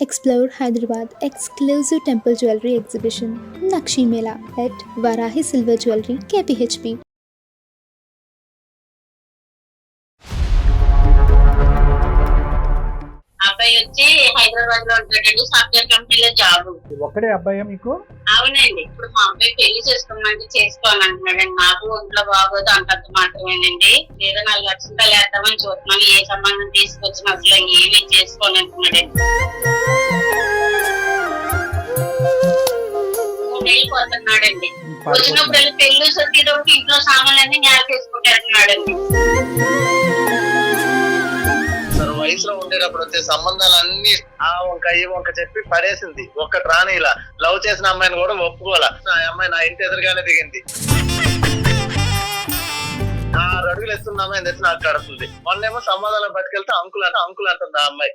Explore Hyderabad exclusive temple jewelry exhibition Nakshi Mela at Varahi Silver Jewelry KPHP. అబ్బాయి వచ్చి హైదరాబాద్ లో ఉంటాడండి. Software కంపెనీలో జాబ్. ఒక్కడే అబ్బాయా మీకు? అవునండి. ఇప్పుడు మా అబ్బాయి పెళ్లి చేసుకోమంటే చేసుకోవాలంటున్నాడండి. నాకు ఒంట్లో బాగోదు అంతంత మాత్రమేనండి. ఏదో 4 లక్షలు వేద్దామని చూస్తున్నాను. ఏ సంబంధం తీసుకొచ్చిన అసలు ఏమీ చేసుకోనంటున్నాడండి. 3 నెలలు పోతున్నాడండి. వచ్చినప్పుడు పెళ్లి సర్దిలోకి ఇంట్లో సామాన్లన్నీ నేలకేసుకుంటున్నాడండి. వయసులో ఉండేటప్పుడు వచ్చే సంబంధాలన్నీ ఆ వంక ఈ వంక చెప్పి పడేసింది. ఒక్కటి రాని ఇలా లవ్ చేసిన అమ్మాయిని కూడా ఒప్పుకోవాలా. ఆ అమ్మాయి నా ఇంటి ఎదురుగానే దిగింది. 6 అడుగులు ఎత్తున్న అమ్మాయిని తెచ్చి నాకు కడుతుంది. మొన్నేమో సంబంధాలను పట్టుకెళ్తే అంకుల్ అంటుంది ఆ అమ్మాయి.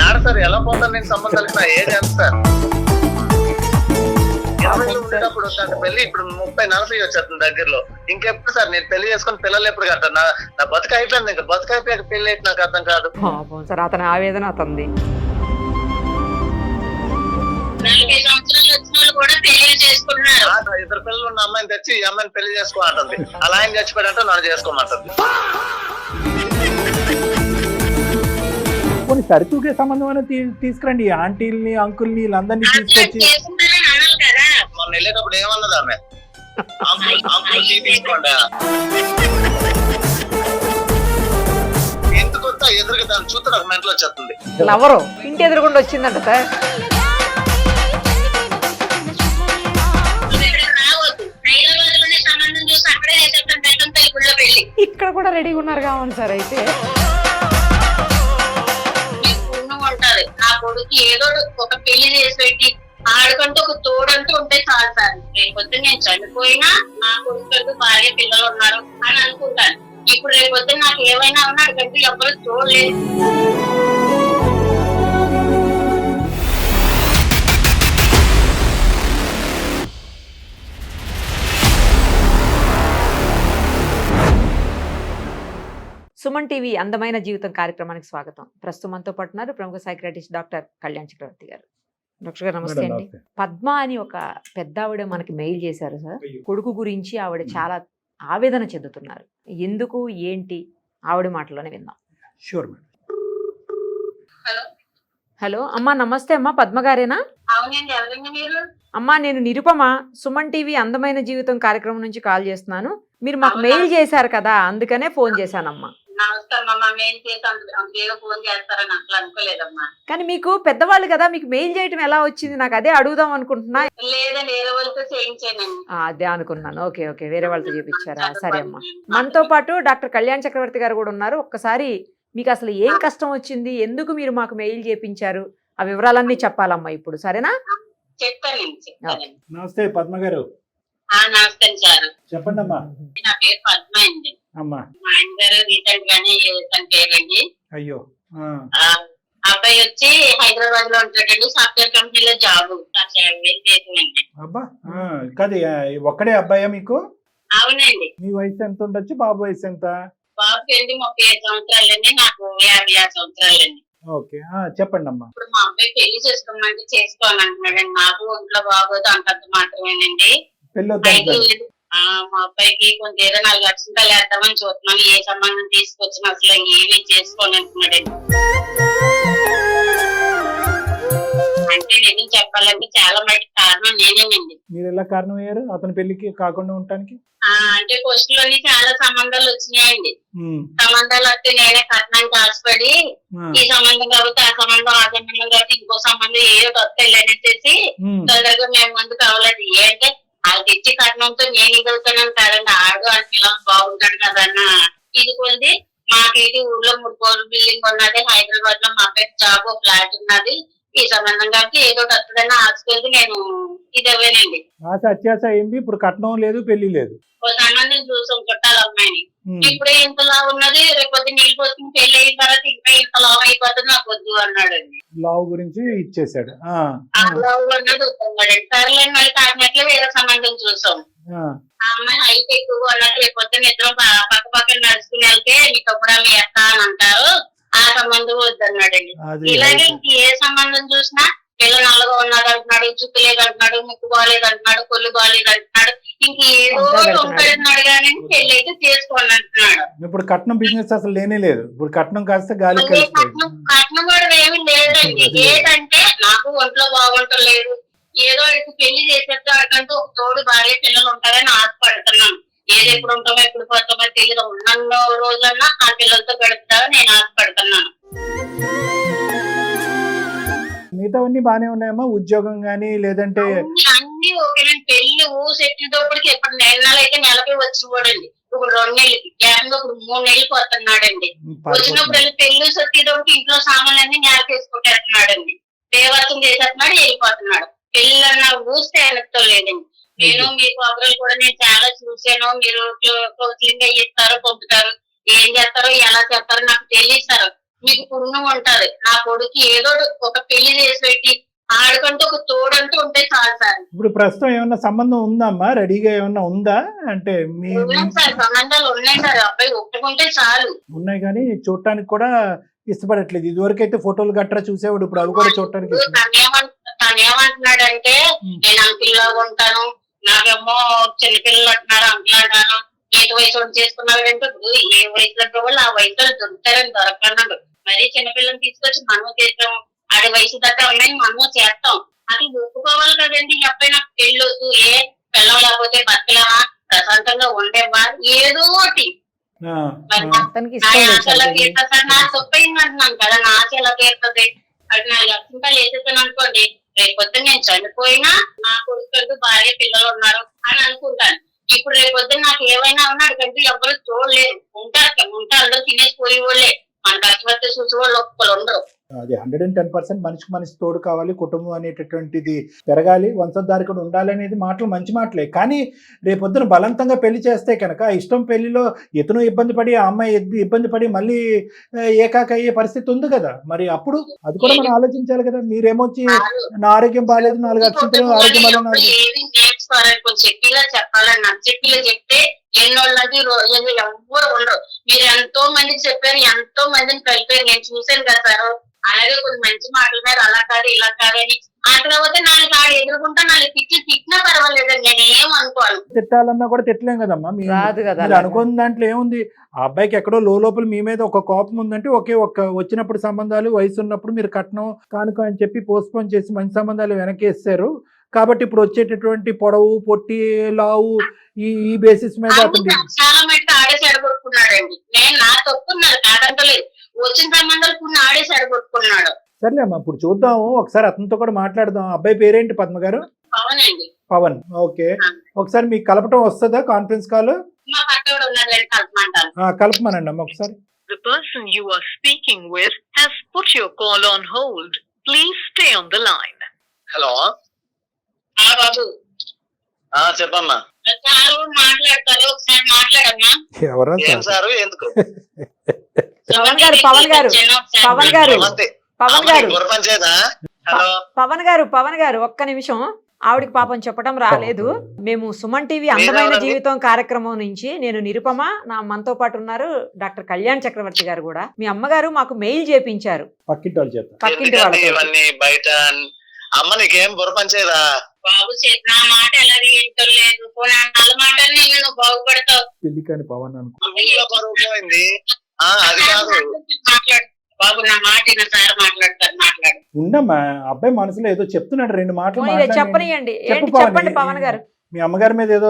ఏడ సార్ ఎలా పోతాను నేను సంబంధాలకి? నా ఏజ్ ఎంత సార్? 20 ఉండేటప్పుడు వస్తాను పెళ్లి. ఇప్పుడు 30-40 వచ్చేస్తుంది దగ్గరలో. ఇంకెప్పుడు సార్ నేను పెళ్లి చేసుకుని పిల్లలు ఎప్పుడు కట్టాను? నా బతుకు అయిపోయింది. ఇంకా బతుకు అయిపోయాక పెళ్లి అయితే నాకు అర్థం కాదు సార్. అతని ఆవేదన అతనిది. 40 సంవత్సరాలు వచ్చిన వాళ్ళు కూడా పెళ్లి చేసుకుంటున్నారు. 2 పిల్లలు ఉన్న అమ్మాయిని తెచ్చి ఈ అమ్మాయిని పెళ్లి చేసుకోమంటుంది. అలా ఆయన చచ్చిపోయాడంటే నన్ను చేసుకోమంటుంది. కొన్ని సరితూగే సంబంధం అనేది తీసుకురండి. ఆంటీల్ని అంకుల్ని వీళ్ళందరినీ తీసుకొచ్చి. మొన్న వెళ్ళేటప్పుడు ఏమన్నది ఆమె? తీసుకోండి ఎందుకు ఎదురుగా దాన్ని చూస్తే నాకు మెంటల్ వచ్చేస్తుంది. ఎవరు ఇంటి ఎదురుకుండా వచ్చిందంట సార్. ఇక్కడ కూడా రెడీగా ఉన్నారు కావాలి సార్. అయితే ఉంటారు. నా కొడుకు ఏదో ఒక పెళ్లి చేసి పెట్టి ఆడుకంటూ ఒక తోడంటూ ఉంటే చాలు సార్. రేపొద్దు నేను చనిపోయినా నా కొడుకు భార్య పిల్లలు ఉన్నారు అని అనుకుంటాను. ఇప్పుడు రేపొద్దు నాకు ఏమైనా ఉన్నా అడిగంటూ ఎవరు చూడలేదు. సుమన్ టీవీ అందమైన జీవితం కార్యక్రమానికి స్వాగతం. ప్రస్తుతం మనతో పాటు ఉన్నారు ప్రముఖ సైకియాట్రిస్ట్ డాక్టర్ కళ్యాణ్ చక్రవర్తి గారు. డాక్టర్ గారు నమస్తే అండి. పద్మ అని ఒక పెద్ద ఆవిడ మనకి మెయిల్ చేశారు సార్. కొడుకు గురించి ఆవిడ చాలా ఆవేదన చెందుతున్నారు. ఎందుకు ఏంటి ఆవిడ మాటలోనే విందాం. Sure madam. హలో అమ్మా, నమస్తే అమ్మా. పద్మ గారేనా? అవునండి. ఎవరండి మీరు? అమ్మా నేను నిరుపమ, సుమన్ టీవీ అందమైన జీవితం కార్యక్రమం నుంచి కాల్ చేస్తున్నాను. మీరు మాకు మెయిల్ చేశారు కదా, అందుకనే ఫోన్ చేశానమ్మా. కానీ మీకు పెద్దవాళ్ళు కదా, మీకు మెయిల్ చేయటం ఎలా వచ్చింది? నాకు అదే అడుగుదాం అనుకుంటున్నా. అదే అనుకున్నాను. ఓకే ఓకే, వేరే వాళ్ళతో చూపించారా? సరే అమ్మా. మనతో పాటు డాక్టర్ కళ్యాణ్ చక్రవర్తి గారు కూడా ఉన్నారు. ఒక్కసారి మీకు అసలు ఏం కష్టం వచ్చింది, ఎందుకు మీరు మాకు మెయిల్ చేయించారు, ఆ వివరాలన్నీ చెప్పాలమ్మా ఇప్పుడు. సరేనా? నమస్తే పద్మ గారు. నమస్తే సార్. చెప్పండి అమ్మా. నా పేరు పద్మ అండి. అమ్మా మా ఆయన గారు రీసెంట్ గానే తన పేరండి. అయ్యో. అబ్బాయి వచ్చి హైదరాబాద్ లో ఉంటాడండి. సాఫ్ట్వేర్ కంపెనీలో జాబ్. అబ్బా కాదు, ఒక్కడే అబ్బాయా మీకు? అవునండి. మీ వయసు ఎంత ఉండొచ్చు? బాబు వయసు ఎంత? బాబుకి 35 సంవత్సరాలండి. నాకు 56 సంవత్సరాలండి. ఓకే, చెప్పండి అమ్మా. ఇప్పుడు మా అబ్బాయి పెళ్లి చేసుకోమంటే చేసుకోవాలంటున్నాడండి. నాకు ఒంట్లో బాగోదు అంతంత మాత్రమేనండి. మా అబ్బాయికి కొంచెం ఏదో 4 లక్షలు వేద్దామని చూస్తున్నాను. ఏ సంబంధం తీసుకొచ్చినా అసలు ఏమీ చేసుకోనంటున్నాడండి. అంటే నిజం చెప్పాలంటే చాలా మటుకు కారణం నేనేనండి. మీరు ఎలా కారణం అయ్యారు అతని పెళ్లికి కాకుండా ఉండటానికి? అంటే పోస్ట్ లోని చాలా సంబంధాలు వచ్చినాయండి. సంబంధాలు వస్తే నేనే కట్నానికి ఆశపడి ఈ సంబంధం కాబట్టి ఆ సంబంధం కాబట్టి ఇంకో సంబంధం ఏదో వస్తాయి అనేసి తొందరగా మేము ముందు కావాలండి. ఏంటంటే వాళ్ళకి ఇచ్చి కట్నంతో నేను ఇదవుతానని కాదండి. ఆడు అని పిల్లలు బాగుంటాడు కదన్న ఇది కొద్ది. మాకు ఇది ఊర్లో 3 కోట్ల బిల్డింగ్ ఉన్నది. హైదరాబాద్ లో మా అబ్బాయికి జాబ్ ఫ్లాట్ ఉన్నది. ఈ సంబంధం కాబట్టి ఏదో వస్తుందని ఆశకెళ్ళి నేను ఇదవేనండి. ఆశ అత్యాశ అయింది. ఇప్పుడు కట్నం లేదు, పెళ్లి లేదు. ఓ సంబంధం చూసాం చుట్టాల అమ్మాయిని. ఇప్పుడే ఇంతలా ఉన్నది, రేపొద్దు నీళ్ళు పోతుంది, పెళ్లి అయిన తర్వాత ఇంకా ఇంత లావ్ అయిపోతుంది, నాకు వద్దు అన్నాడండి. లావ్ గురించి ఇచ్చేసాడు. లావ్ అన్నాడు వద్దన్నాడండి. సరేలేని మళ్ళీ కాకినట్లు వేరే సంబంధం చూసాం. ఆ అమ్మాయి హైట్ ఎక్కువ అన్నట్టు రేపొద్దు ఇద్దరం పక్క పక్కన నడుచుకుని వెళ్తే మీ తప్పుడు మీ ఎక్క అని అంటారు. ఆ సంబంధం వద్దన్నాడండి. అది ఇలాగే ఇంక ఏ సంబంధం చూసినా పిల్ల నల్లగా ఉన్నది అంటున్నాడు, జుట్టు లేదంటున్నాడు, ముక్కు బాగాలేదు అంటున్నాడు, కొల్లు బాగాలేదు అంటున్నాడు, ఇంక ఏదో తొంపెడుతున్నాడు కానీ పెళ్లి అయితే చేసుకోండి అంటున్నాడు. ఇప్పుడు కట్నం బిజినెస్ అసలు లేనే లేదు. ఇప్పుడు కట్నం కాస్త గాలి కట్నం కూడా ఏమి లేదండి. ఏంటంటే నాకు ఒంట్లో బాగుంటలేదు, ఏదో ఇటు పెళ్లి చేసేస్తే అక్కడంటూ ఒక తోడు భార్య పిల్లలు ఉంటారని ఆశపడుతున్నాను. ఏది ఎప్పుడు ఉంటామో ఎప్పుడు పోతామో తెలియదు, ఉన్న రోజులన్నా ఆ పిల్లలతో గడుపుతామని నేను ఆశపడుతున్నాను. మిగతావన్నీ బానే ఉన్నాయమ్మా, ఉద్యోగం గానీ లేదంటే అన్ని ఓకేనండి. పెళ్లి ఊసెట్టినప్పటికి ఇప్పుడు నెలలు అయితే నెలకి వచ్చి పోడండి. ఇప్పుడు 2 నెలలకి ఏకంగా ఇప్పుడు 3 నెలలకు వస్తున్నాడండి. వచ్చినప్పుడు పెళ్లి సొట్టేటప్పుడు ఇంట్లో సామాన్లన్నీ నేలకేసుకుంటేస్తున్నాడండి, దేవత్వం చేసేస్తున్నాడు, వెళ్ళిపోతున్నాడు. పెళ్ళన్న ఊస్తే వెనక్తో లేదండి. నేను మీ ప్రోగ్రాలు కూడా నేను చాలా చూసాను. మీరు కౌన్సిలింగ్ అయ్యిస్తారు, పంపుతారు, ఏం చేస్తారో ఎలా చేస్తారో నాకు తెలియస్తారు. మీకు పుణ్యం ఉంటారు. నా కొడుకు ఏదో ఒక పెళ్లి చేసి పెట్టి ఆడుకుంటూ ఒక తోడంటూ ఉంటే చాలు సార్. ఇప్పుడు ప్రస్తుతం ఏమన్నా సంబంధం ఉందమ్మా, రెడీగా ఏమన్నా ఉందా? అంటే సార్ సంబంధాలు ఉన్నాయి సార్, అబ్బాయి ఒప్పుకుంటే చాలు. ఉన్నాయి కానీ చూడటానికి కూడా ఇష్టపడట్లేదు. ఇదివరకు అయితే ఫోటోలు గట్రా చూసేవాడు, ఇప్పుడు అవి కూడా చూడటానికి తనేమంటున్నాడంటే నేను అంకిల్లాగా ఉంటాను, నాకేమో చిన్నపిల్లలు అంటున్నారు, అంకులు అంటాను, ఏ వయసు చేసుకున్నాడు అంటే ఇప్పుడు ఏ వయసులో వాళ్ళు ఆ వయసులో దొరుకుతారని దొరకన్నాడు. మరీ చిన్నపిల్లలు తీసుకొచ్చి మనము చేస్తాం, ఆడి వయసు దగ్గర ఉన్నాయి మనము చేస్తాం. అసలు ఒప్పుకోవాలి కదండి. ఈ అబ్బాయి నాకు పెళ్ళొద్దు, ఏ పిల్లం లేకపోతే బతకలేమా, ప్రశాంతంగా ఉండేవా, ఏదో ఒకటి నా ఆశ ఎలా తీరుతుంది సార్, నా తప్పైంది అంటున్నాను కదా, నా ఆశ ఎలా తీరుతుంది. అది 4 లక్షలు వేసేసాను అనుకోండి, రేపొద్దు నేను చనిపోయినా నా కొడుకు భార్య పిల్లలు ఉన్నారు అని అనుకుంటాను. ఇప్పుడు రేపొద్దు నాకు ఏమైనా ఉన్నాడు కంటే ఎవరు చూడలేదు, ఉంటారు అందరూ తినేసి పోయేవాళ్ళే, మన కష్టపడితే చూసి వాళ్ళు ఒక్కరు ఉండరు. అది 110% మనిషికి మనిషి తోడు కావాలి, కుటుంబం అనేటటువంటిది పెరగాలి, వంశోద్ధారకుడు ఉండాలి అనేది మాటలు మంచి మాటలే. కానీ రేపొద్దున బలవంతంగా పెళ్లి చేస్తే కనుక ఇష్టం పెళ్లిలో ఇతను ఇబ్బంది పడి ఆ అమ్మాయి ఇబ్బంది పడి మళ్ళీ ఏకాక అయ్యే పరిస్థితి ఉంది కదా. మరి అప్పుడు అది కూడా మనం ఆలోచించాలి కదా. మీరేమొచ్చి నా ఆరోగ్యం బాగాలేదు, 4 అక్షంతలు ఆరోగ్యం చెప్పిలా చెప్పాలని నాకు చెప్పిలా చెప్తే ఎన్నోళ్ళది ఎవ్వరు ఉండరు. మీరు ఎంతో మందికి చెప్పారు, ఎంతో మందిని కలిపారు, నేను చూశాను కదా సార్. అలాగే కొన్ని మంచి మాటల మీద అలా కాదు ఇలా కాదని అట్లపోతే 4 ఆడు ఎదుర్కొంటా 4 తిట్టినా పర్వాలేదండి, నేను ఏం అనుకోను. తిట్టాలన్నా కూడా తిట్టలేం కదమ్మా. మీరు అనుకున్న దాంట్లో ఏముంది? ఆ అబ్బాయికి ఎక్కడో లోపల మీ మీద ఒక కోపం ఉందంటే వచ్చినప్పుడు సంబంధాలు వయసు ఉన్నప్పుడు మీరు కట్నం కానుక అని చెప్పి పోస్ట్పోన్ చేసి మంచి సంబంధాలు వెనకేస్తారు. కాబట్టి ఇప్పుడు వచ్చేటటువంటి పొడవు పొట్టి లావు ఈ బేసిస్ మీద చాలా మట్టుకు ఆడేసి అడగొట్టుకున్నాడండి. నేను నా తప్పున్నారు కాదంటలేదు, వచ్చిన సంబంధాలు కొన్ని ఆడేసి అడగొట్టుకున్నాడు. సర్లే అమ్మా, ఇప్పుడు చూద్దాము, ఒకసారి అతనితో కూడా మాట్లాడదాం. అబ్బాయి పేరేంటి పద్మ గారు? పవన్ అండి. పవన్. ఓకే, ఒకసారి మీకు కలపటం వస్తుందా కాన్ఫరెన్స్ కాల్? మా పక్కన ఉన్నాడు కలపమంటాను. కలపమనండి అమ్మ ఒకసారి. The person you are speaking with has put your call on hold. Please stay on the line. Hello బాబు. చెప్పమ్మా. సారు మాట్లాడతారు, ఒకసారి మాట్లాడమ్మా. ఎవరా సారు? ఎందుకు? పవన్ గారు ఒక్క నిమిషం. ఆవిడకి పాపం చెప్పడం రాలేదు. మేము సుమన్ టీవీ అందమైన జీవితం కార్యక్రమం నుంచి నేను నిరుపమ, మనతో పాటు ఉన్నారు డాక్టర్ కళ్యాణ్ చక్రవర్తి గారు కూడా. మీ అమ్మగారు మాకు మెయిల్ చేపించారు పక్కింటి వాళ్ళు. బయట అమ్మ నీకేం బుర్రపంచేదా బాబు? నా మాట ఎలా వింటలేదు, వాళ్ళ మాట నువ్వు బాగుపడతావు. పెళ్లి కాని పవన్ అనుకోపోయింది. అది కాదు బాబు, నా మాట సార్ మాట్లాడతారు, మాట్లాడు. ఉండమ్మా, అబ్బాయి మనసులో ఏదో చెప్తున్నాడు, 2 మాటలు చెప్పనియండి. చెప్పండి పవన్ గారు. మీ అమ్మగారి మీద ఏదో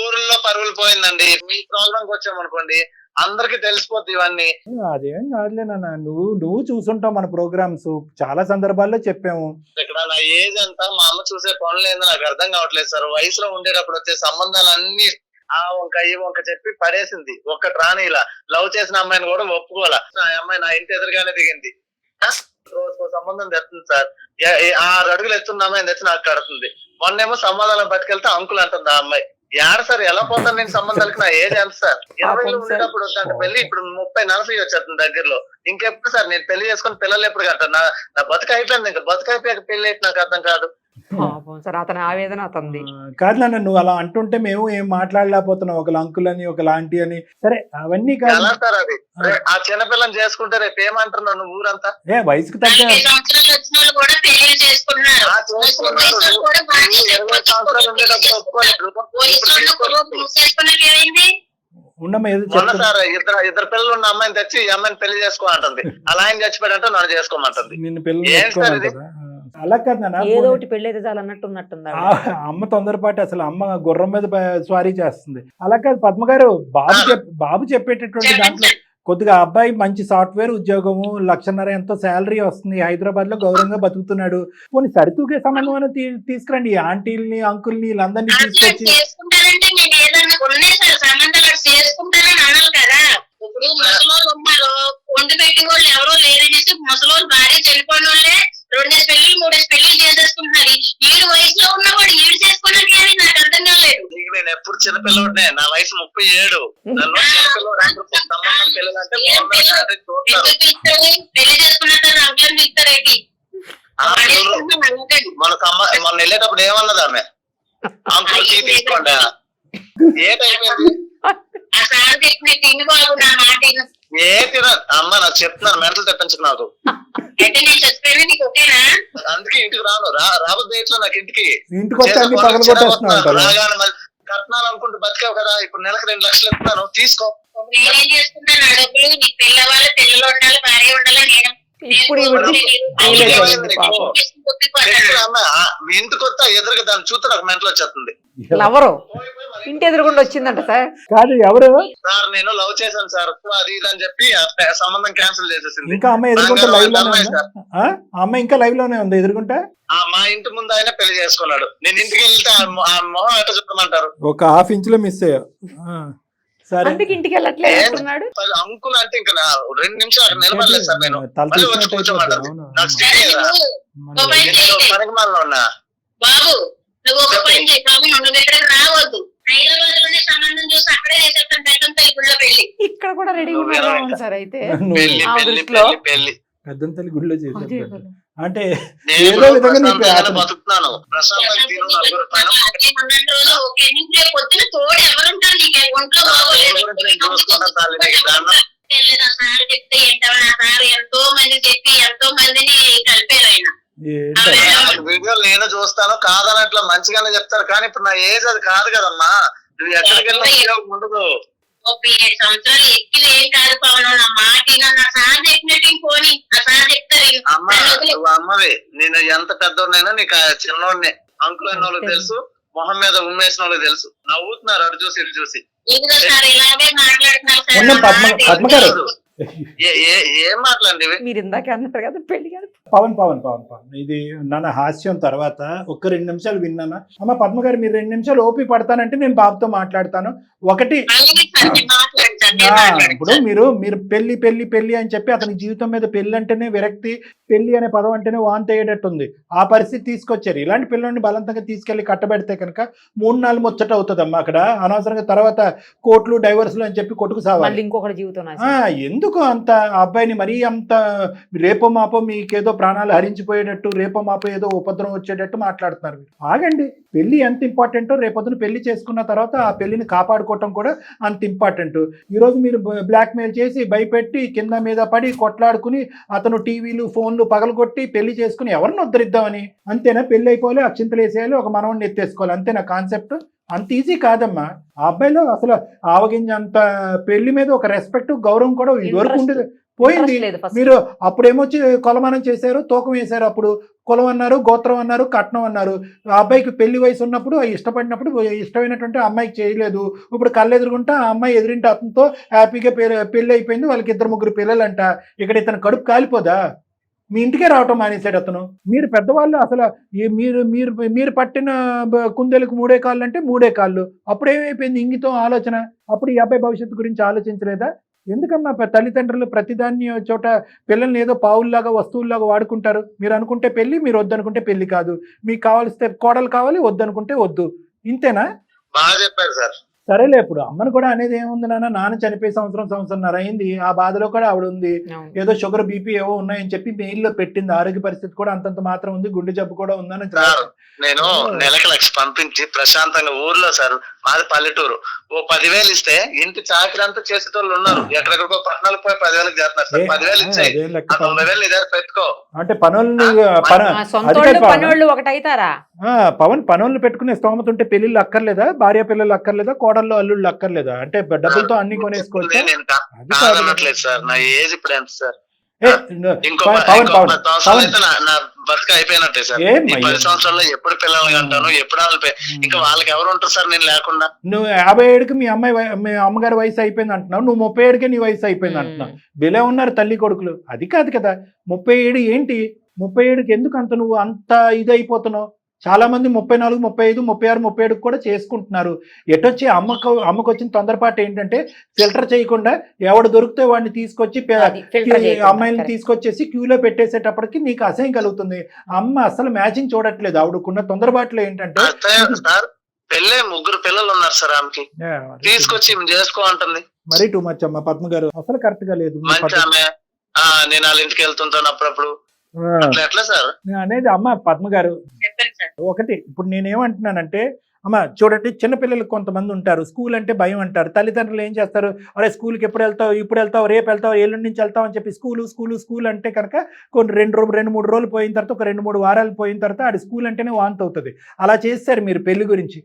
ఊర్లో పరుగులు పోయిందండి. మీ ప్రోగ్రామ్ వచ్చామనుకోండి అందరికి తెలిసిపోద్ది ఇవన్నీ. అదేం కాదులే నాన్న, నువ్వు చూసుంటావు మన ప్రోగ్రామ్స్, చాలా సందర్భాల్లో చెప్పాము. ఇక్కడ నా ఏజ్ అంతా మా అమ్మ చూసే పనులు ఏందో నాకు అర్థం కావట్లేదు సార్. వయసులో ఉండేటప్పుడు వచ్చే సంబంధాలన్నీ ఆ వంక ఈ వంక చెప్పి పడేసింది. ఒక్కటి రాని ఇలా లవ్ చేసిన అమ్మాయిని కూడా ఒప్పుకోవాలా. ఆ అమ్మాయి నా ఇంటి ఎదురుగానే దిగింది. రోజుకో సంబంధం తెస్తుంది సార్. 6 అడుగులు ఎత్తున్న అమ్మాయిని తెచ్చి నాకు కడుతుంది. మొన్నేమో సంబంధాలను పట్టుకెళ్తే అంకుల్ అంటుంది ఆ అమ్మాయి. యాడ సార్ ఎలా పోతాను నేను సంబంధాలకి? నా ఏజ్ ఎంత సార్? 20లో ఉండేటప్పుడు వద్దంటే పెళ్లి, ఇప్పుడు 30-40 వచ్చేస్తుంది దగ్గరలో. ఇంకెప్పుడు సార్ నేను పెళ్లి చేసుకుని పిల్లలు ఎప్పుడు కట్టాను? నా బతుకు అయిపోయింది. ఇంకా బతుకు అయిపోయాక పెళ్లి అయితే నాకు అర్థం కాదు. పాపం సార్, అతని ఆవేదన అతనిది. కాదు నాన్న, నువ్వు అలా అంటుంటే మేము ఏం మాట్లాడలేకపోతున్నాం, ఒకళ్ళు అంకుల్ అని ఒకళ్ళు ఆంటీ అని. సరే అవన్నీ కాదు, ఎలా సార్ అది? ఆ చిన్నపిల్లని చేసుకుంటే రేపు ఏమంటున్నావు నువ్వు ఊరంతా? వయసుకు తగ్గ 40 సంవత్సరాలు వచ్చిన వాళ్ళు కూడా పెళ్లి చేసుకుంటున్నారు. ఆ చేసుకున్నారు. వయసు కూడా బాగానే 20 సంవత్సరాలు ఉండేటప్పుడు ఒప్పుకోలేదు. వయసులో ఉన్న కుర్రోడు మూసేసుకున్నాక ఏమైంది? ఉండమ్మా ఏదో మొన్న చెప్తున్నా. సార్ ఇద్దరు పిల్లలు ఉన్న అమ్మాయిని తెచ్చి ఈ అమ్మాయిని పెళ్లి చేసుకోమంటుంది. అలా ఆయన చచ్చిపోయాడంటే నన్ను చేసుకోమంటుంది. నిన్ను పెళ్లి ఏం సార్ ఇది? చేసుకోమంటారా? అలా కాదు నాన్న, ఏదో ఒకటి పెళ్లి అయితే చాలు అన్నట్టు ఉన్నట్టుంది ఆవిడ. అమ్మ తొందరపాటు, అసలు అమ్మ గుర్రం మీద స్వారీ చేస్తుంది. అలా కాదు పద్మ గారు, బాబు చెప్పేటటువంటి దాంట్లో కొద్దిగా అబ్బాయి మంచి సాఫ్ట్వేర్ ఉద్యోగము, 1,50,000 ఎంతో శాలరీ వస్తుంది, హైదరాబాద్ లో గౌరవంగా బతుకుతున్నాడు. పోనీ సరితూగే సంబంధం అని తీసుకురండి, ఈ ఆంటీల్ని అంకుల్ని వీళ్ళందరినీ తీసుకొచ్చి. చేసుకుంటారంటే నేను ఏదన్నా ఉన్నాయి సార్ సంబంధాలు అటు చేసుకుంటారని అనాలి కదా. ఇప్పుడు ముసలోళ్ళు ఉన్నారు, వండి పెట్టి వాళ్ళు ఎవరో లేరనేసి ముసలోళ్ళు భార్య చనిపోయిన వాళ్ళే 2 పెళ్లిళ్ళు 3 పెళ్లిళ్ళు చేసేసుకుంటున్నారు. ఈడు వయసులో ఉన్నవాడు ఈడు చేసుకున్నది అని నాకు అర్థం కాలేదు. నేను ఎప్పుడు చిన్నపిల్లడే, నా వయసు 37. నన్ను చిన్నపిల్లడు అంటారు. సంబంధం పిల్లలంటే ఎందుకు పిలుస్తారు? పెళ్లి చేసుకున్నాక రంగులను పిలుస్తారేంటి? మొన్న వెళ్ళేటప్పుడు ఏమన్నది ఆమె? అంకుల్ టీ తీసుకోండి. ఏటైపోయింది? ఆ సార్ చెప్పిన తిండి బాబు నా మాట విను. ఏ తిన అమ్మ, నాకు చెప్తున్నాను, మెంటల్ తెప్పించు నాకు. అయితే నేను చచ్చిపోయినా నీకు ఓకేనా? అందుకే ఇంటికి రాను, రాబోద్దు ఇట్లా నాకు ఇంటికి. ఇంటికి వచ్చి అన్ని పగలగొట్టేస్తున్నావు. రాగానే కట్నాలు అనుకుంటూ బతికావు కదా, ఇప్పుడు నెలకు 2 లక్షలు ఇస్తున్నాను, తీసుకో. నేనేం చేసుకున్నాను? ఆ డబ్బులు నీకు పిల్లవాళ్ళు పిల్లలు ఉండాలి, భార్య ఉండాలి. నేను ఇప్పుడు ఇంటికి వస్తా ఎదురుగా దాన్ని చూస్తే నాకు మెంటల్ వచ్చేస్తుంది. లవరు ఇంటి ఎదురుగుండా వచ్చిందంట సార్. కాదు ఎవరు సార్, నేను లవ్ చేశాను సార్, అది ఇది అని చెప్పి సంబంధం క్యాన్సిల్ చేసేసింది. ఇంకా అమ్మాయి ఎదుర్కొంటే లైవ్ లోనే ఉందా? అమ్మాయి ఇంకా లైవ్ లోనే ఉంది ఎదుర్కొంటే. మా ఇంటి ముందు ఆయన పెళ్లి చేసుకున్నాడు. నేను ఇంటికి వెళ్తే ఆ మొహం ఎట్లా చెప్పమంటారు? ఒక హాఫ్ ఇంచ్ లో మిస్ అయ్యా. సరే, అందుకే ఇంటికి వెళ్ళట్లేదు అంటున్నాడు. అంకుల్ అంటే ఇంకా 2 నిమిషాలు అక్కడ నిలబడలేదు సార్. నేను మళ్ళీ వచ్చి కూర్చోమంటారు. నాకు స్టేట్ పనికిమాలలో ఉన్నా. బాబు నువ్వు ఒక పని చేయి బాబు, నువ్వు ఇక్కడికి రావద్దు. హైదరాబాద్ లోనే సంబంధం చూసి అక్కడే చేసేస్తాను పెద్దంతల్లి గుళ్ళో పెళ్లి. ఇక్కడ కూడా రెడీ ఉన్నారు సార్. అయితే పెళ్లి ఆ పెళ్లి దృష్టిలో పెళ్లి పెళ్లి పెద్దంతల్లి గుడిలో అదే చేసేది కదా. అంటే నేను ఏదో విధంగా నీకు ప్రశాంతంగానే బతుకుతున్నాను. ప్రశాంతంగా తిను, నలుగురు పైన అదే ఉన్నన్ని రోజులు ఓకే. నీకు రేపు పొద్దున తోడు ఎవరుంటారు? నీకు ఒంట్లో బాగోలేదు. నేను చూసుకుంటాను తల్లి, నీకు దండం. నా సార్ చెప్తే ఏంటో, నా సార్ ఎంతో మంది చెప్పి ఎంతో మందిని కలిపారు ఆయన. వీడియోలు నేను చూస్తాను, కాదనట్లా మంచిగానే చెప్తారు. కానీ ఇప్పుడు నా ఏజ్ అది కాదు కదమ్మా. నువ్వు ఎక్కడికి వెళ్ళినా ఉపయోగం ఉండదు. 37 సంవత్సరాలు ఎక్కి ఏం కాదు పవన్, నా మాట విను. నా సార్ చెప్పినట్టు ఇంకోని నా సార్ చెప్తారు. అమ్మ నువ్వు అమ్మవి, నేను ఎంత పెద్దోడినైనా నీకు చిన్నోడిని. అంకుల్ అన్న వాళ్ళకి తెలుసు, మొహం మీద ఉమ్మేసిన వాళ్ళకి తెలుసు. నవ్వుతున్నారు అటు చూసి ఇటు చూసి. ఇదిగో సార్ ఇలాగే మాట్లాడుతున్నారు సార్. ఉన్న పద్మ గారు, ఏం మాట్లాడండి మీరు ఇందాక అన్నారు కదా పెళ్లి కాదు. పవన్ ఇది నాన్న హాస్యం తర్వాత ఒక్క 2 నిమిషాలు విన్నానా? అమ్మ పద్మ గారు, మీరు 2 నిమిషాలు ఓపి పడతానంటే నేను బాబుతో మాట్లాడతాను. ఒకటి, ఇప్పుడు మీరు పెళ్లి అని చెప్పి అతని జీవితం మీద పెళ్లి అంటేనే విరక్తి, పెళ్లి అనే పదం అంటేనే వాంతి అయ్యేటట్టుంది. ఆ పరిస్థితి తీసుకొచ్చారు. ఇలాంటి పిల్లల్ని బలవంతంగా తీసుకెళ్లి కట్టబెడితే కనుక 3-4 ముచ్చట అవుతుందమ్మా అక్కడ. అనవసరంగా తర్వాత కోర్టులు డైవర్సులు అని చెప్పి కొట్టుకు సావాలి. ఇంకొకటి జీవితం ఎందుకు అంత అబ్బాయిని మరీ అంత రేపో మాపో మీకేదో ప్రాణాలు హరించిపోయేటట్టు, రేపో మాపో ఏదో ఉపద్రవం వచ్చేటట్టు మాట్లాడుతున్నారు. ఆగండి, పెళ్లి ఎంత ఇంపార్టెంటో రేపొద్దున పెళ్లి చేసుకున్న తర్వాత ఆ పెళ్లిని కాపాడుకోవటం కూడా అంత ఇంపార్టెంట్. ఈరోజు మీరు బ్లాక్మెయిల్ చేసి భయపెట్టి కింద మీద పడి కొట్లాడుకుని అతను టీవీలు ఫోన్లు పగలగొట్టి పెళ్లి చేసుకుని ఎవరిని ఉద్ధరిద్దామని, అంతేనా? పెళ్లి అయిపోవాలి, అక్షింతలు వేసేయాలి, ఒక మనవడిని ఎత్తేసుకోవాలి, అంతేనా కాన్సెప్ట్? అంత ఈజీ కాదమ్మా. ఆ అబ్బాయిలో అసలు ఆవగింజ అంత పెళ్లి మీద ఒక రెస్పెక్ట్, గౌరవం కూడా ఇదివరకు ఉండేది, పోయింది. మీరు అప్పుడేమొచ్చి కొలమానం చేశారు, తూకం వేశారు. అప్పుడు కులం అన్నారు, గోత్రం అన్నారు, కట్నం అన్నారు. ఆ అబ్బాయికి పెళ్లి వయసు ఉన్నప్పుడు ఇష్టపడినప్పుడు ఇష్టమైనటువంటి అమ్మాయికి చేయలేదు. ఇప్పుడు కళ్ళెదురుగుంటా ఆ అమ్మాయి ఎదురింటి అతనితో హ్యాపీగా పెళ్లి అయిపోయింది. వాళ్ళకి 2-3 పిల్లలంట. ఇక్కడ ఇతను కడుపు కాలిపోదా? మీ ఇంటికే రావటం మానేశాడు అతను. మీరు పెద్దవాళ్ళు అసలు మీరు పట్టిన కుందేలకు 3 కాళ్ళు అంటే 3 కాళ్ళు. అప్పుడు ఏమైపోయింది? ఇంగితం ఆలోచన. అప్పుడు ఈ అబ్బాయి భవిష్యత్తు గురించి ఆలోచించలేదా? ఎందుకమ్మా తల్లిదండ్రులు ప్రతిదాన్ని చోట పిల్లల్ని ఏదో పావుల్లాగా వస్తువుల్లాగా వాడుకుంటారు? మీరు అనుకుంటే పెళ్లి, మీరు వద్దనుకుంటే పెళ్లి కాదు. మీకు కావాల్స్తే కోడలు కావాలి, వద్దనుకుంటే వద్దు. ఇంతేనా? బాగా చెప్పారు సార్. సరేలే, ఇప్పుడు అమ్మను కూడా అనేది ఏముంది నాన్న చనిపోయి సంవత్సరంన్నర అయింది, ఆ బాధలో కూడా ఆవిడ ఉంది. అవును. ఏదో షుగర్ బీపీ ఏవో ఉన్నాయని చెప్పి మెయిల్లో పెట్టింది, ఆరోగ్య పరిస్థితి కూడా అంతంత మాత్రం ఉంది, గుండె జబ్బు కూడా ఉందని. సార్ నేను నెలకు 1,00,000 పంపించి ప్రశాంతంగా ఊర్లో, సార్ మాది పల్లెటూరు, ఓ 10,000 ఇస్తే ఇంటి చాకరీ అంతా చేసేటోళ్ళు ఉన్నారు, ఎక్కడెక్కడికో పట్టణాలకు పోయి 10,000 చేస్తున్నారు సార్. 10,000 ఇచ్చాయి, 90,000 ఇదే పెట్టుకో. అంటే పనులు సొంతోళ్ళు పనోళ్ళు ఒకటైతారా? పవన్ పనులు పెట్టుకునే స్తోమత ఉంటే పెళ్లిళ్ళు అక్కర్లేదా, భార్య పిల్లలు అక్కర్లేదా, కోడళ్ళు అల్లుళ్ళు అక్కర్లేదా? అంటే డబ్బులతో అన్ని కొనేసుకోవచ్చు. నేను కాదనట్లేదు సార్, నా ఏజ్ ఇప్పుడు ఎంత సార్? ఇంకో పవన్ 10 సంవత్సరాలు అయితే నా బతుక అయిపోయినట్టే సార్. ఈ 10 సంవత్సరాల్లో ఎప్పుడు పిల్లల్ని అంటాను, ఎప్పుడు ఇంకా వాళ్ళకి ఎవరు ఉంటారు సార్ నేను లేకుండా? నువ్వు 57కి మీ అమ్మగారి వయసు అయిపోయింది అంటున్నావు, నువ్వు 37కే నీ వయసు అయిపోయింది అంటున్నావు. బిలే ఉన్నారు తల్లి కొడుకులు, అది కాదు కదా. 37 ఏంటి, 37కి ఎందుకు అంత నువ్వు అంత ఇది అయిపోతున్నావు? చాలా మంది 34, 35, 36, 37 కూడా చేసుకుంటున్నారు. ఎటొచ్చి అమ్మకు వచ్చిన తొందరపాటు ఏంటంటే ఫిల్టర్ చేయకుండా ఎవడు దొరికితే వాడిని తీసుకొచ్చి అమ్మాయిని తీసుకొచ్చేసి క్యూలో పెట్టేసేటప్పటికి నీకు అసహ్యం కలుగుతుంది. అమ్మ అసలు మ్యాచింగ్ చూడట్లేదు, ఆవిడకున్న తొందరపాటులో ఏంటంటే పెళ్ళే 3 పిల్లలు ఉన్నారు సార్, ఆమెకి తీసుకొచ్చి చేసుకో అంటుంది. మరీ టూ మచ్ అమ్మ పద్మ గారు, అసలు కరెక్ట్ గా లేదు. మంచి ఆమె, నేను వాళ్ళ ఇంటికి వెళ్తుంటాను అప్పుడప్పుడు. ఎట్లా సార్ అనేది అమ్మ పద్మ గారు? ఒకటి ఇప్పుడు నేనేమంటున్నానంటే, అమ్మ చూడండి, చిన్నపిల్లలకు కొంతమంది ఉంటారు, స్కూల్ అంటే భయం అంటారు. తల్లిదండ్రులు ఏం చేస్తారు, అరే స్కూల్కి ఎప్పుడు వెళ్తావు, ఇప్పుడు వెళ్తావు, రేపు వెళ్తావు, ఎల్లుండి నుంచి వెళ్తావు అని చెప్పి స్కూల్ అంటే కనుక కొన్ని 2-3 రోజులు పోయిన తర్వాత, ఒక 2-3 వారాలు పోయిన తర్వాత అది స్కూల్ అంటేనే వాంతి అవుతుంది. అలా చేస్తారు మీరు పెళ్లి గురించి.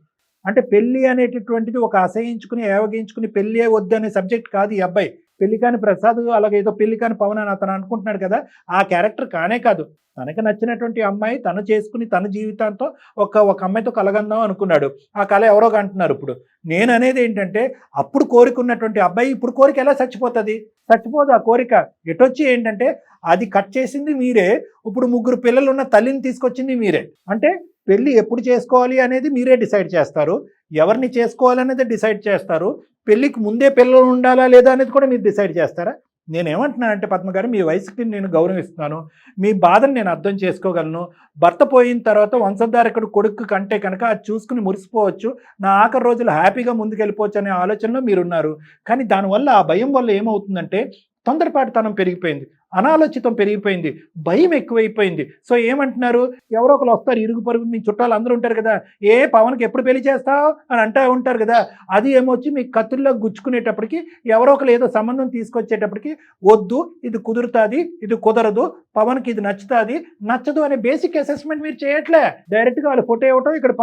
అంటే పెళ్లి అనేటటువంటిది ఒక అసహించుకుని ఏవగించుకుని పెళ్లి వద్దు అనే సబ్జెక్ట్ కాదు ఈ అబ్బాయి. పెళ్లి కాని ప్రసాద్ అలాగేదో పెళ్లి కాని పవన్ అని అతను అనుకుంటున్నాడు కదా, ఆ క్యారెక్టర్ కానే కాదు. తనకు నచ్చినటువంటి అమ్మాయి తను చేసుకుని తన జీవితంతో ఒక అమ్మాయితో కలగందాం అనుకున్నాడు. ఆ కళ ఎవరో అంటున్నారు. ఇప్పుడు నేను అనేది ఏంటంటే, అప్పుడు కోరికున్నటువంటి అబ్బాయి ఇప్పుడు కోరిక ఎలా చచ్చిపోతుంది? చచ్చిపోదు ఆ కోరిక. ఎటొచ్చి ఏంటంటే అది కట్ చేసింది మీరే, ఇప్పుడు 3 పిల్లలు ఉన్న తల్లిని తీసుకొచ్చింది మీరే. అంటే పెళ్లి ఎప్పుడు చేసుకోవాలి అనేది మీరే డిసైడ్ చేస్తారు, ఎవరిని చేసుకోవాలనేది డిసైడ్ చేస్తారు. పెళ్లికి ముందే పిల్లలు ఉండాలా లేదా అనేది కూడా మీరు డిసైడ్ చేస్తారా? నేనేమంటున్నానంటే పద్మ గారు, మీ వయసుకి నేను గౌరవిస్తున్నాను, మీ బాధను నేను అర్థం చేసుకోగలను. భర్త పోయిన తర్వాత వంశధారకుడు కొడుకు కంటే కనుక అది చూసుకుని మురిసిపోవచ్చు, నా ఆఖరి రోజులు హ్యాపీగా ముందుకెళ్ళిపోవచ్చు అనే ఆలోచనలో మీరున్నారు. కానీ దానివల్ల ఆ భయం వల్ల ఏమవుతుందంటే తొందరపాటుతనం పెరిగిపోయింది, అనాలోచితం పెరిగిపోయింది, భయం ఎక్కువైపోయింది. సో ఏమంటున్నారు, ఎవరో ఒకరు వస్తారు, ఇరుగు పరుగు మీ చుట్టాలు అందరూ ఉంటారు కదా, ఏ పవన్కి ఎప్పుడు పెళ్లి చేస్తావు అని అంటూ ఉంటారు కదా. అది ఏమొచ్చి మీ కత్తుల్లో గుచ్చుకునేటప్పటికి ఎవరో ఒకరు ఏదో సంబంధం తీసుకొచ్చేటప్పటికి వద్దు, ఇది కుదురుతుంది, ఇది కుదరదు, పవన్కి ఇది నచ్చుతుంది, నచ్చదు అనే బేసిక్ అసెస్మెంట్ మీరు చేయట్లే. డైరెక్ట్గా వాళ్ళు ఫోటో ఇవ్వటం, ఇక్కడ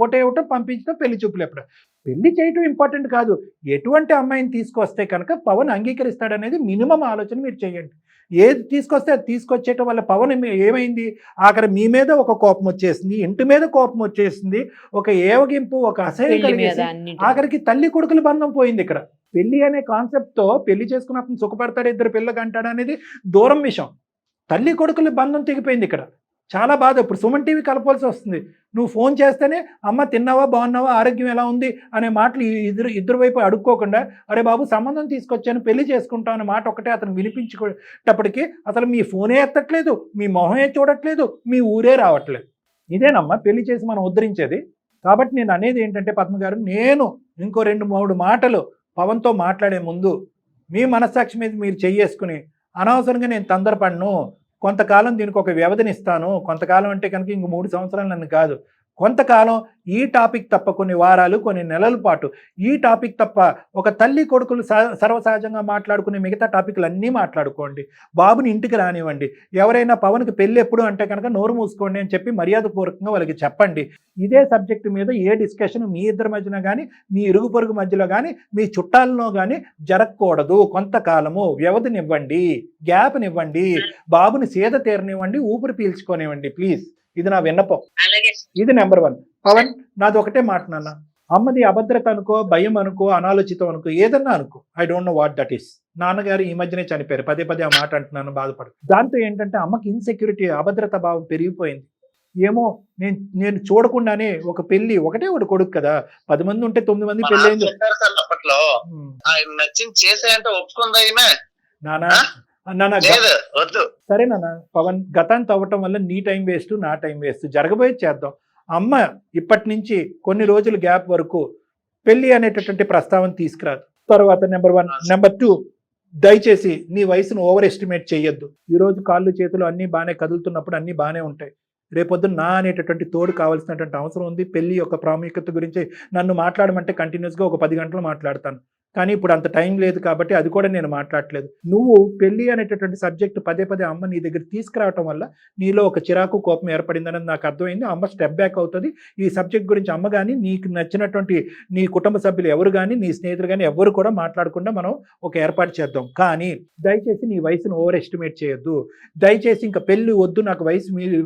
ఫోటో ఇవ్వటం, పంపించడం, పెళ్లి చూపులు ఎప్పుడు. పెళ్లి చేయటం ఇంపార్టెంట్ కాదు, ఎటువంటి అమ్మాయిని తీసుకొస్తే కనుక పవన్ అంగీకరిస్తాడనేది మినిమం ఆలోచన మీరు చేయండి. ఏది తీసుకొస్తే అది తీసుకొచ్చేయటం వల్ల పవన్ ఏమైంది, ఆఖరి మీ మీద ఒక కోపం వచ్చేసింది, ఇంటి మీద కోపం వచ్చేసింది, ఒక ఏవగింపు, ఒక అసహ్యం కలిగేసి ఆఖరికి తల్లి కొడుకుల బంధం పోయింది. ఇక్కడ పెళ్లి అనే కాన్సెప్ట్తో పెళ్లి చేసుకున్నప్పుడు సుఖపడతాడు, 2 పిల్లలు అంటాడు అనేది దూరం విషయం. తల్లి కొడుకుల బంధం తెగిపోయింది ఇక్కడ. చాలా బాధ. ఇప్పుడు సుమన్ టీవీ కలపాల్సి వస్తుంది. నువ్వు ఫోన్ చేస్తేనే అమ్మ తిన్నావా, బాగున్నావా, ఆరోగ్యం ఎలా ఉంది అనే మాటలు ఇద్దరు వైపు అడుక్కోకుండా, అరే బాబు సంబంధం తీసుకొచ్చాను, పెళ్లి చేసుకుంటాం అనే మాట ఒకటే అతను వినిపించుకునేటప్పటికి అసలు మీ ఫోనే ఎత్తట్లేదు, మీ మొహమే చూడట్లేదు, మీ ఊరే రావట్లేదు. ఇదేనమ్మా పెళ్లి చేసి మనం ఉద్ధరించేది. కాబట్టి నేను అనేది ఏంటంటే పద్మ గారు, నేను ఇంకో 2-3 మాటలు పవన్తో మాట్లాడే ముందు మీ మనస్సాక్షి మీద మీరు చెయ్యేసుకుని, అనవసరంగా నేను తొందరపడను, కొంతకాలం దీనికి ఒక వ్యవధిని ఇస్తాను, కొంతకాలం అంటే కనుక ఇంక 3 సంవత్సరాలు నన్ను కాదు, కొంతకాలం ఈ టాపిక్ తప్ప కొన్ని వారాలు, కొన్ని నెలల పాటు ఈ టాపిక్ తప్ప ఒక తల్లి కొడుకులు సర్వసహజంగా మాట్లాడుకునే మిగతా టాపిక్లు అన్నీ మాట్లాడుకోండి, బాబుని ఇంటికి రానివ్వండి, ఎవరైనా పవన్కి పెళ్ళి ఎప్పుడు అంటే కనుక నోరు మూసుకోండి అని చెప్పి మర్యాదపూర్వకంగా వాళ్ళకి చెప్పండి. ఇదే సబ్జెక్టు మీద ఏ డిస్కషన్ మీ ఇద్దరి మధ్యన కానీ, మీ ఇరుగు పొరుగు మధ్యలో కానీ, మీ చుట్టాలలో కానీ జరగకూడదు. కొంతకాలము వ్యవధినివ్వండి, గ్యాప్నివ్వండి, బాబుని సేద తీరనివ్వండి, ఊపిరి పీల్చుకోనివ్వండి ప్లీజ్. ఇది నా విన్నపం. ఇది నెంబర్ 1. పవన్, నాది ఒకటే మాట నాన్న, అమ్మది అభద్రత అనుకో, భయం అనుకో, అనాలోచితం అనుకో, ఏదన్నా అనుకో, I don't know what that is. నాన్నగారు ఈ మధ్యనే చనిపోయారు, పదే ఆ మాట అంటున్నాను, బాధపడు. దాంతో ఏంటంటే అమ్మకి ఇన్సెక్యూరిటీ, అభద్రత భావం పెరిగిపోయింది. ఏమో నేను చూడకుండానే ఒక పెళ్లి, ఒకటే ఒక కొడుకు కదా, 10 మంది ఉంటే 9 మంది పెళ్లి అయింది. నానా సరే నాన్న, పవన్ గతాన్ని తవ్వటం వల్ల నీ టైం వేస్ట్, నా టైం వేస్ట్, జరగబోయేది చేద్దాం. అమ్మ ఇప్పటి నుంచి కొన్ని రోజుల గ్యాప్ వరకు పెళ్లి అనేటటువంటి ప్రస్తావన తీసుకురాదు. తర్వాత నెంబర్ 1. నెంబర్ 2, దయచేసి నీ వయసును ఓవర్ ఎస్టిమేట్ చేయొద్దు. ఈరోజు కాళ్ళు చేతులు అన్నీ బాగానే కదులుతున్నప్పుడు అన్నీ బాగానే ఉంటాయి. రేపొద్దున నా అనేటటువంటి తోడు కావాల్సినటువంటి అవసరం ఉంది. పెళ్లి యొక్క ప్రాముఖ్యత గురించి నన్ను మాట్లాడమంటే కంటిన్యూస్గా ఒక 10 గంటలు మాట్లాడతాను. కానీ ఇప్పుడు అంత టైం లేదు కాబట్టి అది కూడా నేను మాట్లాడట్లేదు. నువ్వు పెళ్లి అనేటటువంటి సబ్జెక్ట్ పదే పదే అమ్మ నీ దగ్గర తీసుకురావటం వల్ల నీలో ఒక చిరాకు కోపం ఏర్పడిందని నాకు అర్థమైంది. అమ్మ స్టెప్ బ్యాక్ అవుతుంది. ఈ సబ్జెక్ట్ గురించి అమ్మ కానీ నీకు నచ్చినటువంటి నీ కుటుంబ సభ్యులు ఎవరు కానీ నీ స్నేహితులు కానీ ఎవరు కూడా మాట్లాడకుండా మనం ఒక ఏర్పాటు చేద్దాం. కానీ దయచేసి నీ వయసును ఓవర్ ఎస్టిమేట్ చేయొద్దు. దయచేసి ఇంకా పెళ్లి వద్దు, నాకు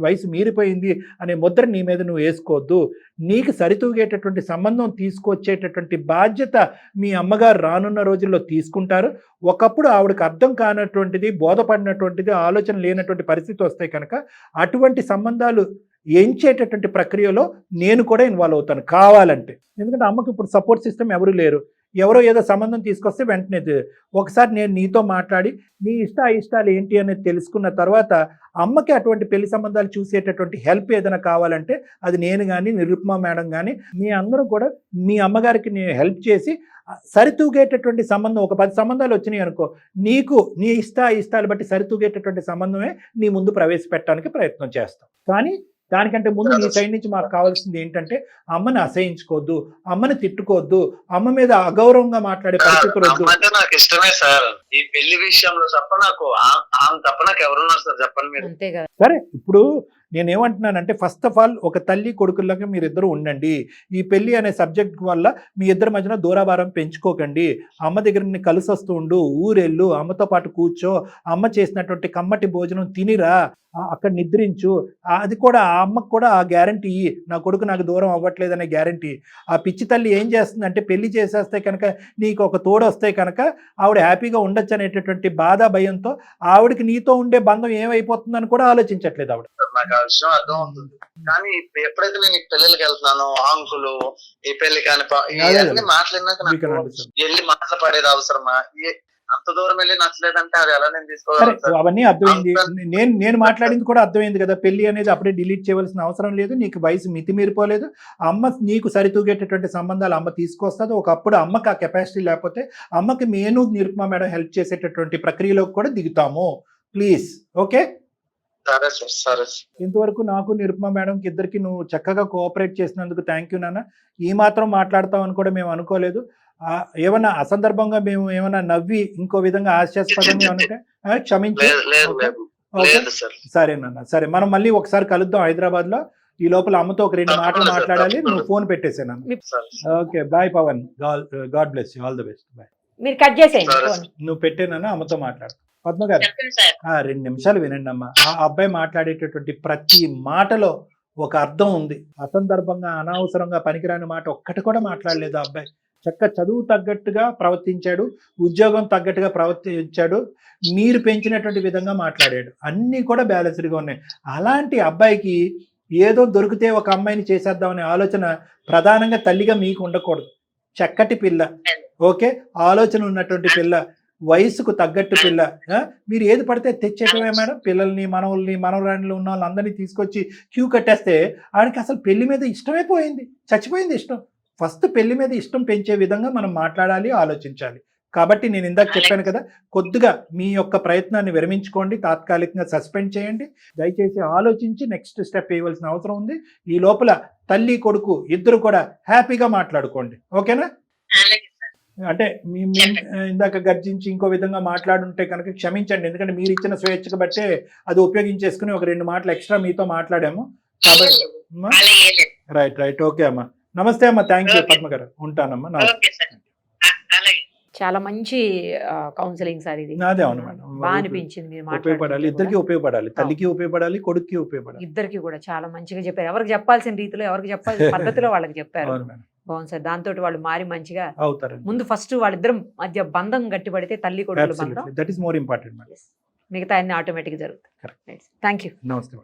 వయసు మీరిపోయింది అనే ముద్ర నీ మీద నువ్వు వేసుకోవద్దు. నీకు సరితూగేటటువంటి సంబంధం తీసుకొచ్చేటటువంటి బాధ్యత మీ అమ్మగారు రానున్న రోజుల్లో తీసుకుంటారు. ఒకప్పుడు ఆవిడకి అర్థం కానటువంటిది, బోధపడినటువంటిది, ఆలోచన లేనటువంటి పరిస్థితి వస్తాయి కనుక అటువంటి సంబంధాలు ఎంచేటటువంటి ప్రక్రియలో నేను కూడా ఇన్వాల్వ్ అవుతాను కావాలంటే. ఎందుకంటే అమ్మకి ఇప్పుడు సపోర్ట్ సిస్టమ్ ఎవరు లేరు. ఎవరో ఏదో సంబంధం తీసుకొస్తే వెంటనే ఒకసారి నేను నీతో మాట్లాడి నీ ఇష్టాలు ఏంటి అనేది తెలుసుకున్న తర్వాత అమ్మకి అటువంటి పెళ్లి సంబంధాలు చూసేటటువంటి హెల్ప్ ఏదైనా కావాలంటే అది నేను కానీ నిరుపమా మేడం కానీ మీ అందరూ కూడా మీ అమ్మగారికి నేను హెల్ప్ చేసి సరితూగేటటువంటి సంబంధం, ఒక 10 సంబంధాలు వచ్చినాయి అనుకో, నీకు నీ ఇష్టాలు బట్టి సరితూగేటటువంటి సంబంధమే నీ ముందు ప్రవేశపెట్టడానికి ప్రయత్నం చేస్తాం. కానీ దానికంటే ముందు నీ సైడ్ నుంచి మాకు కావాల్సింది ఏంటంటే అమ్మని అసహించుకోవద్దు, అమ్మని తిట్టుకోవద్దు, అమ్మ మీద అగౌరవంగా మాట్లాడే పరిస్థితులు వద్దు. అంటే నాకు ఇష్టమే సార్. ఈ పెళ్లి విషయంలో తప్ప నాకు ఆమె తప్ప నాకు ఎవరున్నారు సార్ చెప్పండి మీరు. సరే, ఇప్పుడు నేనేమంటున్నానంటే ఫస్ట్ ఆఫ్ ఆల్ ఒక తల్లి కొడుకుల్లాగా మీరిద్దరు ఉండండి. ఈ పెళ్లి అనే సబ్జెక్ట్ వల్ల మీ ఇద్దరి మధ్యన దూరాభారం పెంచుకోకండి. అమ్మ దగ్గర కలిసి వస్తూ ఉండు, ఊరెళ్ళు, అమ్మతో పాటు కూర్చో, అమ్మ చేసినటువంటి కమ్మటి భోజనం తినిరా, అక్కడ నిద్రించు. అది కూడా ఆ అమ్మకు కూడా ఆ గ్యారంటీ, నా కొడుకు నాకు దూరం అవ్వట్లేదు అనే గ్యారంటీ. ఆ పిచ్చి తల్లి ఏం చేస్తుందంటే పెళ్లి చేసేస్తే కనుక నీకు ఒక తోడు వస్తే కనుక ఆవిడ హ్యాపీగా ఉండొచ్చు అనేటటువంటి బాధ భయంతో ఆవిడకి నీతో ఉండే బంధం ఏమైపోతుందని కూడా ఆలోచించట్లేదు ఆవిడ. నాకు ఆ విషయం అర్థం అవుతుంది. కానీ ఎప్పుడైతే నేను ఈ పెళ్ళికి వెళ్తున్నానో ఆంకులు ఈ పెళ్లి కాని ఇవన్నీ మాట్లాడినాక నాకు వెళ్ళి మాట్లాడేది అవసరమా? అంత దూరం వెళ్ళి నచ్చలేదంటే అది ఎలా నేను తీసుకోవాలి? అవన్నీ అర్థమైంది. నేను మాట్లాడింది కూడా అర్థమైంది కదా. పెళ్లి అనేది అప్పుడే డిలీట్ చేయవలసిన అవసరం లేదు. నీకు వయసు మితిమీరిపోలేదు. అమ్మ నీకు సరితూగేటటువంటి సంబంధాలు అమ్మ తీసుకొస్తుంది. ఒకప్పుడు అమ్మకి ఆ కెపాసిటీ లేకపోతే అమ్మకి నేను నిరుపమా మేడం హెల్ప్ చేసేటటువంటి ప్రక్రియలోకి కూడా దిగుతాము. Please, okay? ఇంతవరకు నాకు నిరుపమా మేడంకి ఇద్దరికి నువ్వు చక్కగా కోఆపరేట్ చేసినందుకు థ్యాంక్ యూ నాన్న. ఈ మాత్రం మాట్లాడతామని కూడా మేము అనుకోలేదు. ఏమన్నా అసందర్భంగా మేము ఏమన్నా నవ్వి ఇంకో విధంగా హాస్యాస్పదంగా ఏమంటే క్షమించు. సరేనన్నా, సరే, మనం మళ్ళీ ఒకసారి కలుద్దాం హైదరాబాద్ లో. ఈ లోపల అమ్మతో ఒక 2 మాటలు మాట్లాడాలి. నువ్వు ఫోన్ పెట్టేసాను. Okay, bye Pavan. God bless you, all the best. Bye. మీరు కట్ చేసేయండి. నువ్వు పెట్టేనన్నా అమ్మతో మాట్లాడు. పద్మ గారు 2 నిమిషాలు వినండి అమ్మా. ఆ అబ్బాయి మాట్లాడేటటువంటి ప్రతి మాటలో ఒక అర్థం ఉంది. అసందర్భంగా అనవసరంగా పనికిరాని మాట ఒక్కటి కూడా మాట్లాడలేదు ఆ అబ్బాయి. చక్క చదువు తగ్గట్టుగా ప్రవర్తించాడు, ఉద్యోగం తగ్గట్టుగా ప్రవర్తించాడు, మీరు పెంచినటువంటి విధంగా మాట్లాడాడు. అన్నీ కూడా బ్యాలెన్స్డ్గా ఉన్నాయి. అలాంటి అబ్బాయికి ఏదో దొరికితే ఒక అమ్మాయిని చేసేద్దామనే ఆలోచన ప్రధానంగా తల్లిగా మీకు ఉండకూడదు. చక్కటి పిల్ల, ఓకే, ఆలోచన ఉన్నటువంటి పిల్ల, వయసుకు తగ్గట్టు పిల్ల. మీరు ఏది పడితే తెచ్చేటమే మేడం. పిల్లల్ని, మనవుల్ని, మనవరాణులు ఉన్న వాళ్ళందరినీ తీసుకొచ్చి క్యూ కట్టేస్తే ఆడికి అసలు పెళ్లి మీద ఇష్టమే పోయింది, చచ్చిపోయింది ఇష్టం. ఫస్ట్ పెళ్లి మీద ఇష్టం పెంచే విధంగా మనం మాట్లాడాలి, ఆలోచించాలి. కాబట్టి నేను ఇందాక చెప్పాను కదా, కొద్దిగా మీ యొక్క ప్రయత్నాన్ని విరమించుకోండి, తాత్కాలికంగా సస్పెండ్ చేయండి. దయచేసి ఆలోచించి నెక్స్ట్ స్టెప్ వేయవలసిన అవసరం ఉంది. ఈ లోపల తల్లి కొడుకు ఇద్దరు కూడా హ్యాపీగా మాట్లాడుకోండి, ఓకేనా? అంటే ఇందాక గర్జించి ఇంకో విధంగా మాట్లాడుంటే కనుక క్షమించండి. ఎందుకంటే మీరు ఇచ్చిన స్వేచ్ఛకు బట్టే అది ఉపయోగించేసుకుని ఒక 2 మాటలు ఎక్స్ట్రా మీతో మాట్లాడాము కాబట్టి. రైట్, ఓకే అమ్మా. నమస్తే అమ్మా, థ్యాంక్ యూ పద్మ గారు. ఉంటానమ్మా. చాలా మంచి కౌన్సిలింగ్ సార్ ఇది. అదే, అవును మేడం, బాగా అనిపించింది. ఉపయోగపడాలి, ఇద్దరికి ఉపయోగపడాలి, తల్లికి ఉపయోగపడాలి, కొడుక్కి ఉపయోగపడాలి, ఇద్దరికి కూడా చాలా మంచిగా చెప్పారు. ఎవరికి చెప్పాల్సిన రీతిలో, ఎవరికి చెప్పాల్సిన పద్ధతిలో వాళ్ళకి చెప్పారు. బాగుంది సార్. దాంతో వాళ్ళు మారి మంచిగా అవుతారు. ముందు ఫస్ట్ వాళ్ళిద్దరు మధ్య బంధం గట్టిపడితే తల్లి కొడుకుల బంధం, దట్ ఈస్ మోర్ ఇంపార్టెంట్. మిగతా అన్ని ఆటోమేటిక్ జరుగుతాయి. Thank you. నమస్తే.